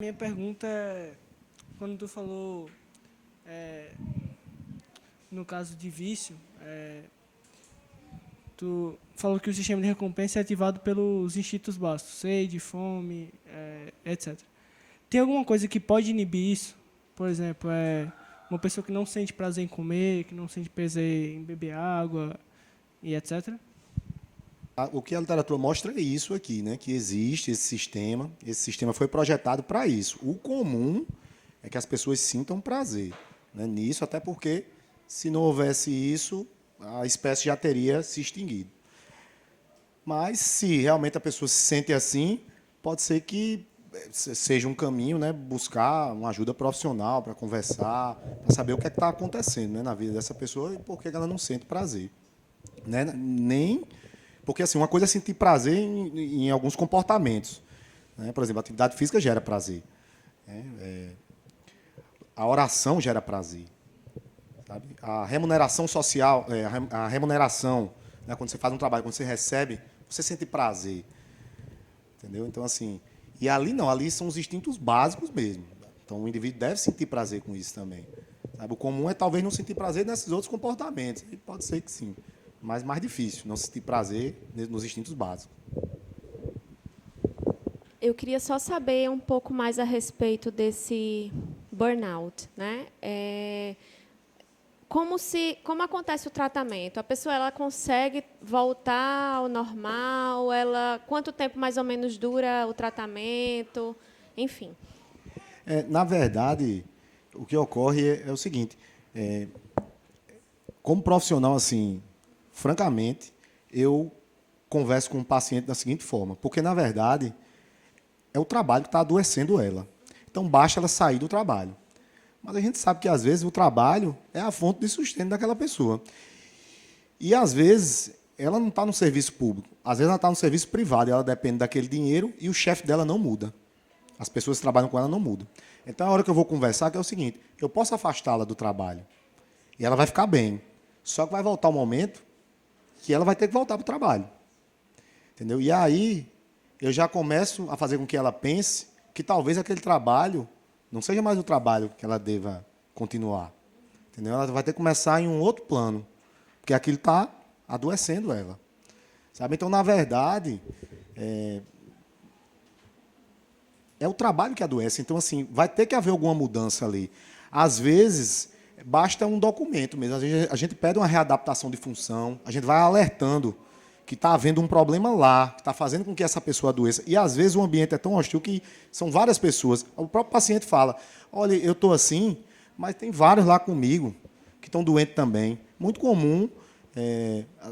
Minha pergunta é, quando tu falou, no caso de vício, tu falou que o sistema de recompensa é ativado pelos instintos básicos, sede, fome, etc. Tem alguma coisa que pode inibir isso? Por exemplo, uma pessoa que não sente prazer em comer, que não sente prazer em beber água, e etc. O que a literatura mostra é isso aqui, né? Que existe esse sistema foi projetado para isso. O comum é que as pessoas sintam prazer, né, nisso, até porque se não houvesse isso, a espécie já teria se extinguido. Mas se realmente a pessoa se sente assim, pode ser que seja um caminho, né, buscar uma ajuda profissional para conversar, para saber o que é que está acontecendo, né, na vida dessa pessoa e por que ela não sente prazer, né? Nem porque assim, uma coisa é sentir prazer em alguns comportamentos, né? Por exemplo, a atividade física gera prazer, né? A oração gera prazer, sabe? A remuneração social, a remuneração, né? Quando você faz um trabalho, quando você recebe, você sente prazer, entendeu? Então assim, e ali não, ali são os instintos básicos mesmo. Então o indivíduo deve sentir prazer com isso também. Sabe? O comum é talvez não sentir prazer nesses outros comportamentos. E pode ser que sim, mas mais difícil não sentir prazer nos instintos básicos. Eu queria só saber um pouco mais a respeito desse burnout, né? Como acontece o tratamento? A pessoa ela consegue voltar ao normal? Quanto tempo mais ou menos dura o tratamento? Enfim. Na verdade, o que ocorre é o seguinte: como profissional, assim, francamente, eu converso com o paciente da seguinte forma, porque na verdade é o trabalho que está adoecendo ela. Então basta ela sair do trabalho. Mas a gente sabe que às vezes o trabalho é a fonte de sustento daquela pessoa. E às vezes ela não está no serviço público, às vezes ela está no serviço privado, e ela depende daquele dinheiro e o chefe dela não muda. As pessoas que trabalham com ela não mudam. Então a hora que eu vou conversar que é o seguinte: eu posso afastá-la do trabalho e ela vai ficar bem. Só que vai voltar um momento que ela vai ter que voltar para o trabalho. Entendeu? E aí eu já começo a fazer com que ela pense que talvez aquele trabalho não seja mais o trabalho que ela deva continuar. Entendeu? Ela vai ter que começar em um outro plano, porque aquilo está adoecendo ela. Sabe? Então, na verdade, é o trabalho que adoece. Então, assim, vai ter que haver alguma mudança ali. Às vezes, basta um documento mesmo. Às vezes, a gente pede uma readaptação de função, a gente vai alertando que está havendo um problema lá, que está fazendo com que essa pessoa adoeça. E, às vezes, o ambiente é tão hostil que são várias pessoas. O próprio paciente fala: olha, eu estou assim, mas tem vários lá comigo que estão doentes também. Muito comum,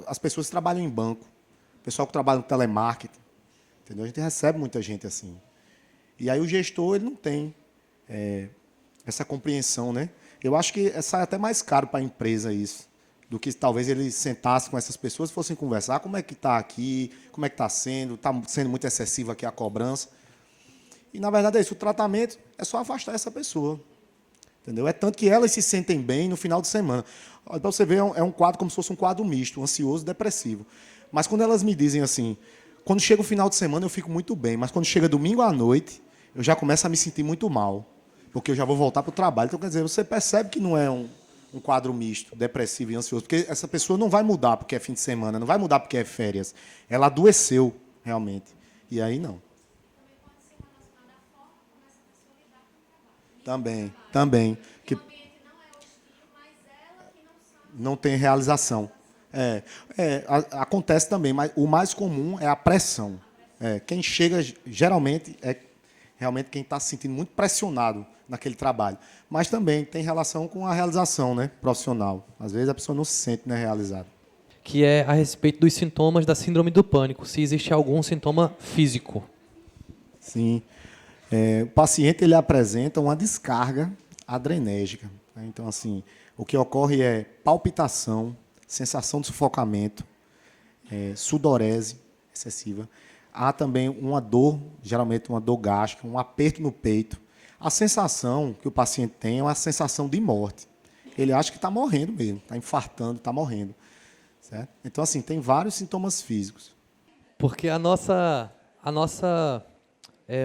as pessoas que trabalham em banco, o pessoal que trabalha no telemarketing. Entendeu? A gente recebe muita gente assim. E aí o gestor ele não tem essa compreensão, né? Eu acho que sai até mais caro para a empresa isso, do que talvez ele sentasse com essas pessoas e fossem conversar. Como é que está aqui? Como é que está sendo muito excessiva aqui a cobrança. E, na verdade, é isso. O tratamento é só afastar essa pessoa. Entendeu? É tanto que elas se sentem bem no final de semana. Para você ver, é um quadro como se fosse um quadro misto, ansioso e depressivo. Mas quando elas me dizem assim, quando chega o final de semana eu fico muito bem, mas quando chega domingo à noite, eu já começo a me sentir muito mal, porque eu já vou voltar para o trabalho. Então, quer dizer, você percebe que não é um quadro misto, depressivo e ansioso, porque essa pessoa não vai mudar porque é fim de semana, não vai mudar porque é férias. Ela adoeceu, realmente. E aí, não. Também. Que não tem realização. Acontece também, mas o mais comum é a pressão. Quem chega, geralmente, é realmente quem está se sentindo muito pressionado naquele trabalho. Mas também tem relação com a realização, né, profissional. Às vezes a pessoa não se sente, né, realizada. Que é a respeito dos sintomas da síndrome do pânico, se existe algum sintoma físico. Sim. O paciente ele apresenta uma descarga adrenérgica, né? Então, assim, o que ocorre é palpitação, sensação de sufocamento, sudorese excessiva. Há também uma dor, geralmente uma dor gástrica, um aperto no peito. A sensação que o paciente tem é uma sensação de morte. Ele acha que está morrendo mesmo, está infartando, está morrendo. Certo? Então, assim, tem vários sintomas físicos. Porque a nossa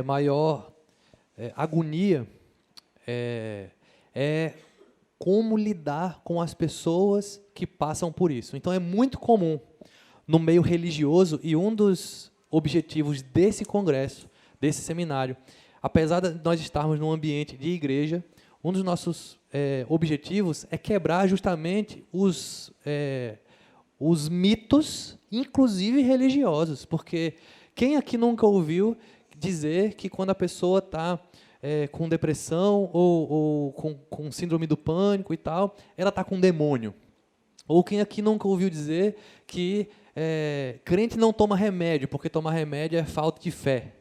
maior agonia é como lidar com as pessoas que passam por isso. Então, é muito comum no meio religioso, e um dos objetivos desse congresso, desse seminário, apesar de nós estarmos num ambiente de igreja, um dos nossos objetivos é quebrar justamente os mitos, inclusive religiosos, porque quem aqui nunca ouviu dizer que quando a pessoa está com depressão ou com síndrome do pânico e tal, ela está com um demônio? Ou quem aqui nunca ouviu dizer que crente não toma remédio, porque tomar remédio é falta de fé?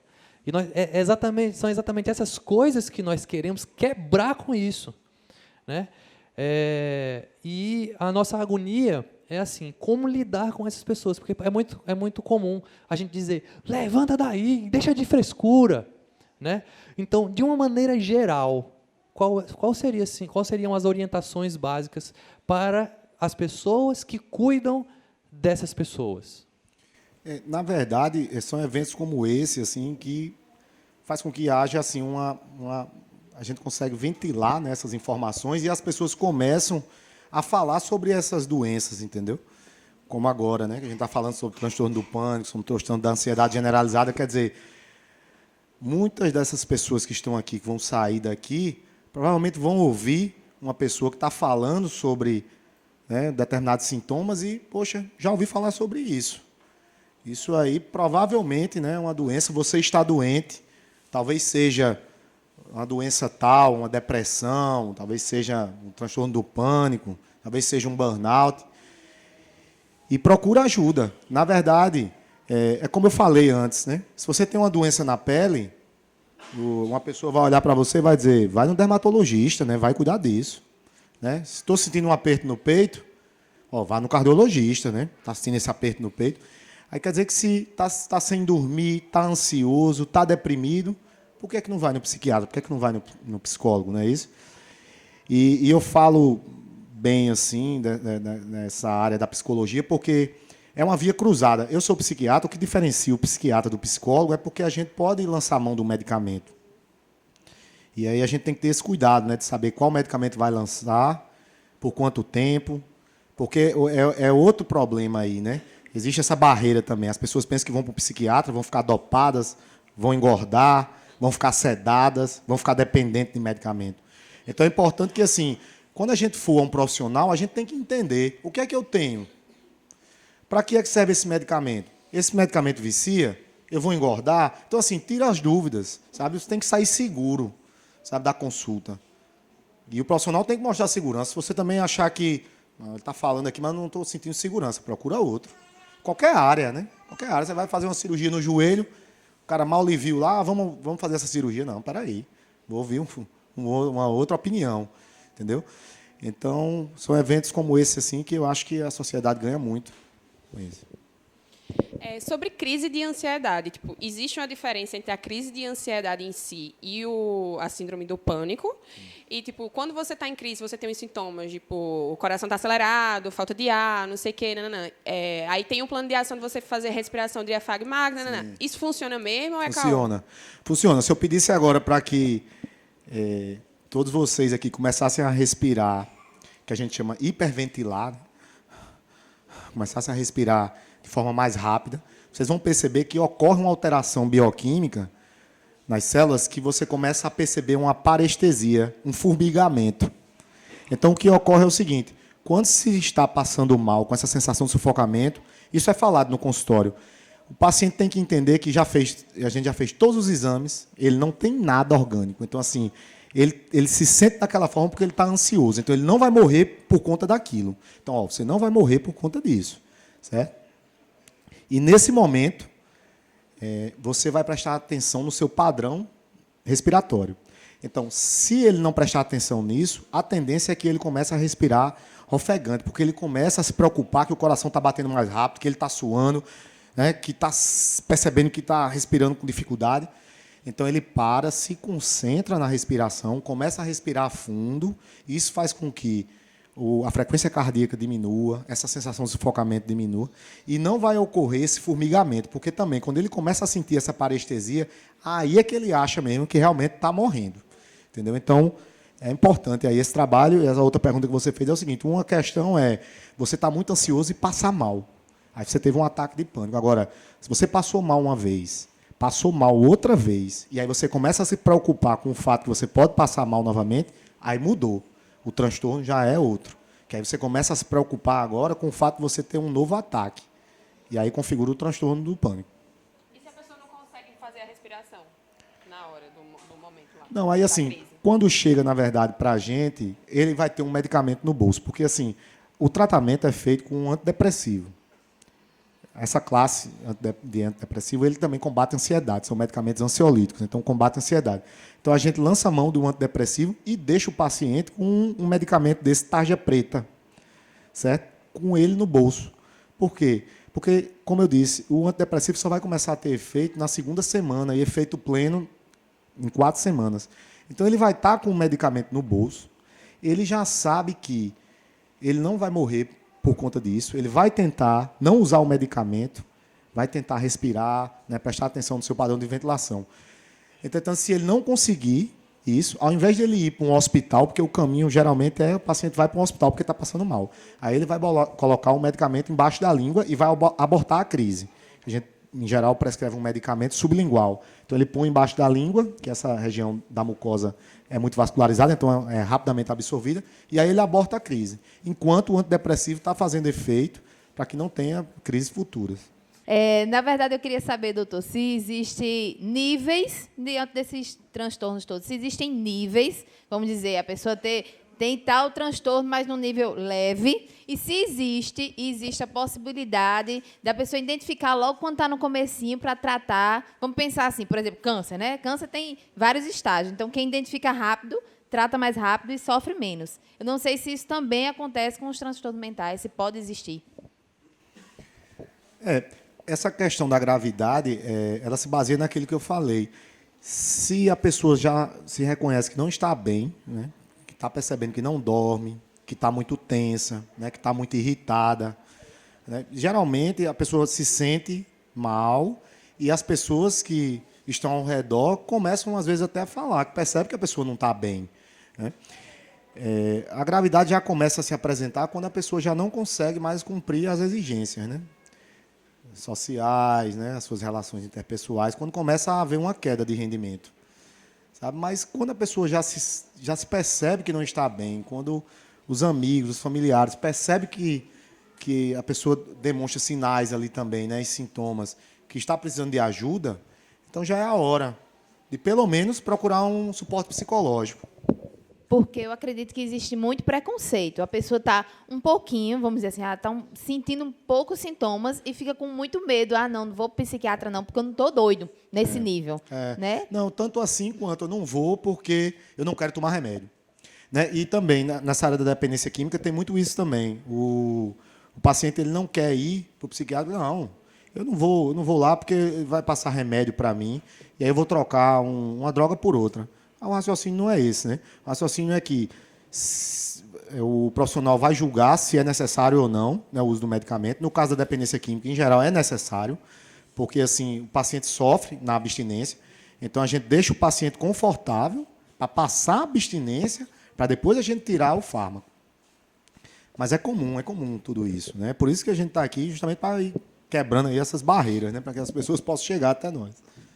E são exatamente essas coisas que nós queremos quebrar com isso, né? E a nossa agonia é assim, como lidar com essas pessoas, porque é muito comum a gente dizer, levanta daí, deixa de frescura, né? Então, de uma maneira geral, qual seriam as orientações básicas para as pessoas que cuidam dessas pessoas? Na verdade, são eventos como esse assim, que faz com que haja assim, a gente consegue ventilar, né, essas informações e as pessoas começam a falar sobre essas doenças, entendeu? Como agora, né, que a gente está falando sobre o transtorno do pânico, sobre o transtorno da ansiedade generalizada, quer dizer, muitas dessas pessoas que estão aqui, que vão sair daqui, provavelmente vão ouvir uma pessoa que está falando sobre, né, determinados sintomas e, poxa, já ouvi falar sobre isso. Isso aí, provavelmente, né, é uma doença, você está doente, talvez seja uma doença tal, uma depressão, talvez seja um transtorno do pânico, talvez seja um burnout. E procura ajuda. Na verdade, é como eu falei antes, né? Se você tem uma doença na pele, uma pessoa vai olhar para você e vai dizer, vai no dermatologista, né? Vai cuidar disso. Né? Se estou sentindo um aperto no peito, vá no cardiologista, né? Está sentindo esse aperto no peito. Aí quer dizer que se está sem dormir, está ansioso, está deprimido, por que é que não vai no psiquiatra? Por que é que não vai no psicólogo, não é isso? E eu falo bem assim nessa área da psicologia porque é uma via cruzada. Eu sou psiquiatra, o que diferencia o psiquiatra do psicólogo é porque a gente pode lançar a mão do medicamento. E aí a gente tem que ter esse cuidado, né, de saber qual medicamento vai lançar, por quanto tempo, porque é outro problema aí, né? Existe essa barreira também. As pessoas pensam que vão para o psiquiatra, vão ficar dopadas, vão engordar, vão ficar sedadas, vão ficar dependentes de medicamento. Então é importante que, assim, quando a gente for a um profissional, a gente tem que entender o que é que eu tenho. Para que é que serve esse medicamento? Esse medicamento vicia? Eu vou engordar? Então, assim, tira as dúvidas, sabe? Você tem que sair seguro, sabe, da consulta. E o profissional tem que mostrar segurança. Se você também achar que ele está falando aqui, mas não estou sentindo segurança, procura outro. Qualquer área, né? Qualquer área. Você vai fazer uma cirurgia no joelho, o cara mal lhe viu lá, vamos fazer essa cirurgia. Não, peraí. Vou ouvir uma outra opinião. Entendeu? Então, são eventos como esse assim, que eu acho que a sociedade ganha muito com isso. Sobre crise de ansiedade, tipo, existe uma diferença entre a crise de ansiedade em si e a síndrome do pânico. E, tipo, quando você está em crise, você tem os sintomas, tipo, o coração está acelerado, falta de ar, não sei o quê, nananã. Aí tem um plano de ação de você fazer respiração diafragmática, nananã. Isso funciona mesmo ou é caô? Funciona. Se eu pedisse agora para que todos vocês aqui começassem a respirar, que a gente chama hiperventilar, começassem a respirar de forma mais rápida, vocês vão perceber que ocorre uma alteração bioquímica nas células que você começa a perceber uma parestesia, um formigamento. Então, o que ocorre é o seguinte, quando se está passando mal com essa sensação de sufocamento, isso é falado no consultório, o paciente tem que entender que a gente já fez todos os exames, ele não tem nada orgânico. Então, assim, ele se sente daquela forma porque ele está ansioso. Então, ele não vai morrer por conta daquilo. Então, você não vai morrer por conta disso. Certo? E, nesse momento, você vai prestar atenção no seu padrão respiratório. Então, se ele não prestar atenção nisso, a tendência é que ele comece a respirar ofegante, porque ele começa a se preocupar que o coração está batendo mais rápido, que ele está suando, né, que está percebendo que está respirando com dificuldade. Então, ele para, se concentra na respiração, começa a respirar fundo, e isso faz com que a frequência cardíaca diminua, essa sensação de sufocamento diminua, e não vai ocorrer esse formigamento, porque também, quando ele começa a sentir essa parestesia, aí é que ele acha mesmo que realmente está morrendo. Entendeu? Então, é importante aí esse trabalho. E a outra pergunta que você fez é o seguinte: uma questão é, você está muito ansioso e passa mal. Aí você teve um ataque de pânico. Agora, se você passou mal uma vez, passou mal outra vez, e aí você começa a se preocupar com o fato que você pode passar mal novamente, aí mudou. O transtorno já é outro. Que aí você começa a se preocupar agora com o fato de você ter um novo ataque. E aí configura o transtorno do pânico. E se a pessoa não consegue fazer a respiração na hora do momento lá? Não, aí da assim, crise? quando chega, na verdade, para a gente, ele vai ter um medicamento no bolso. Porque assim, o tratamento é feito com um antidepressivo. Essa classe de antidepressivo, ele também combate a ansiedade, são medicamentos ansiolíticos, então combate a ansiedade. Então a gente lança a mão do antidepressivo e deixa o paciente com um medicamento desse tarja preta, certo? Com ele no bolso. Por quê? Porque, como eu disse, o antidepressivo só vai começar a ter efeito na segunda semana e efeito pleno em 4 semanas. Então ele vai estar com o medicamento no bolso, ele já sabe que ele não vai morrer por conta disso, ele vai tentar não usar o medicamento, vai tentar respirar, né, prestar atenção no seu padrão de ventilação. Entretanto, se ele não conseguir isso, ao invés de ele ir para um hospital, porque o caminho geralmente é o paciente vai para um hospital porque está passando mal, aí ele vai colocar um medicamento embaixo da língua e vai abortar a crise. A gente, em geral, prescreve um medicamento sublingual. Então, ele põe embaixo da língua, que essa região da mucosa é muito vascularizada, então é rapidamente absorvida, e aí ele aborta a crise, enquanto o antidepressivo está fazendo efeito para que não tenha crises futuras. Na verdade, eu queria saber, doutor, se existem níveis diante desses transtornos todos. Se existem níveis, vamos dizer, a pessoa tem tal transtorno, mas num nível leve. E se existe a possibilidade da pessoa identificar logo quando está no comecinho para tratar. Vamos pensar assim, por exemplo, câncer, né? Câncer tem vários estágios. Então, quem identifica rápido, trata mais rápido e sofre menos. Eu não sei se isso também acontece com os transtornos mentais, se pode existir. Essa questão da gravidade, ela se baseia naquilo que eu falei. Se a pessoa já se reconhece que não está bem, né, que está percebendo que não dorme, que está muito tensa, né, que está muito irritada, né, geralmente a pessoa se sente mal e as pessoas que estão ao redor começam, às vezes, até a falar, que percebe que a pessoa não está bem, né. A gravidade já começa a se apresentar quando a pessoa já não consegue mais cumprir as exigências, né, sociais, né, as suas relações interpessoais, quando começa a haver uma queda de rendimento, sabe? Mas quando a pessoa já se percebe que não está bem, quando os amigos, os familiares percebem que a pessoa demonstra sinais ali também, né, e sintomas, que está precisando de ajuda, então já é a hora de, pelo menos, procurar um suporte psicológico. Porque eu acredito que existe muito preconceito. A pessoa está um pouquinho, vamos dizer assim, está sentindo um pouco sintomas e fica com muito medo. Não vou para o psiquiatra não, porque eu não estou doido nesse nível. Né? Não, tanto assim quanto eu não vou porque eu não quero tomar remédio. Né? E também, nessa área da dependência química, tem muito isso também. O paciente ele não quer ir para o psiquiatra, não. Eu não vou lá porque vai passar remédio para mim e aí eu vou trocar uma droga por outra. O raciocínio não é esse, né? O raciocínio é que o profissional vai julgar se é necessário ou não, né, o uso do medicamento. No caso da dependência química, em geral, é necessário, porque assim, o paciente sofre na abstinência. Então, a gente deixa o paciente confortável para passar a abstinência, para depois a gente tirar o fármaco. Mas é comum tudo isso, né? Por isso que a gente está aqui, justamente para ir quebrando aí essas barreiras, né, para que as pessoas possam chegar até nós.